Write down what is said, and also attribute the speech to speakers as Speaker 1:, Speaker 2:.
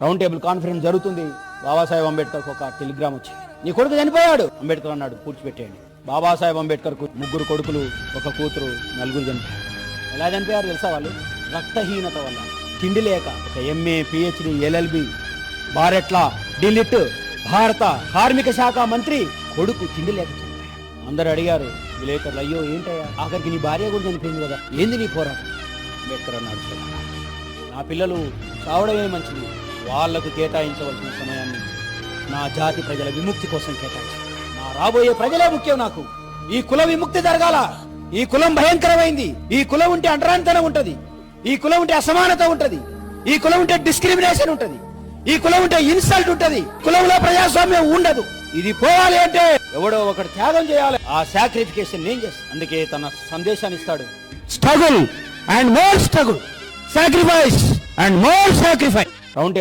Speaker 1: Round table conference జరుగుతుంది. బాబాసాహెబ్ అంబేద్కర్కి ఒక Telegram వచ్చింది, నీ కొడుకు చనిపోయాడు. అంబేద్కర్ అన్నాడు, పూడ్చిపెట్టేయండి. బాబాసాహెబ్ అంబేద్కర్కు 3 కొడుకులు, 1 కూతురు, 4 చనిపోయారు. ఎలా చనిపోయారు తెలుసా? వాళ్ళు రక్తహీనత వల్ల, తిండి లేక. ఒక MA, PhD, LLB, బారెట్లా, డిలిట్, భారత కార్మిక శాఖ మంత్రి కొడుకు తిండి లేక చనిపోయాడు. అందరూ అడిగారు విలేకరులు, అయ్యో ఏంటయ్యా, ఆఖరికి నీ భార్య కూడా చనిపోయింది కదా, ఏంది నీ పోరాటం? అంబేద్కర్ అన్నాడు, నా పిల్లలు చావడమే మంచిది, వాళ్లకు కేటాయించవలసిన సమయాన్ని నా జాతి ప్రజల విముక్తి కోసం కేటాయించాలి. నా రాబోయే ప్రజలే ముఖ్యం నాకు. ఈ కుల విముక్తి జరగాల. ఈ కులం భయంకరమైంది. ఈ కులం ఉంటే అంటరానితనం ఉంటది. ఈ కులం ఉంటే అసమానత ఉంటది. ఈ కులం ఉంటే డిస్క్రిమినేషన్ ఉంటది. ఈ కులం ఉంటే ఇన్సల్ట్ ఉంటది. కులంలో ప్రజాస్వామ్యం ఉండదు. ఇది పోవాలి అంటే ఎవడో ఒకటి త్యాగం చేయాలి. ఆ సాక్రిఫికేషన్ నేను చేస్తాను. అందుకే తన సందేశాన్ని ఇస్తాడు, struggle and more struggle, sacrifice and more sacrifice.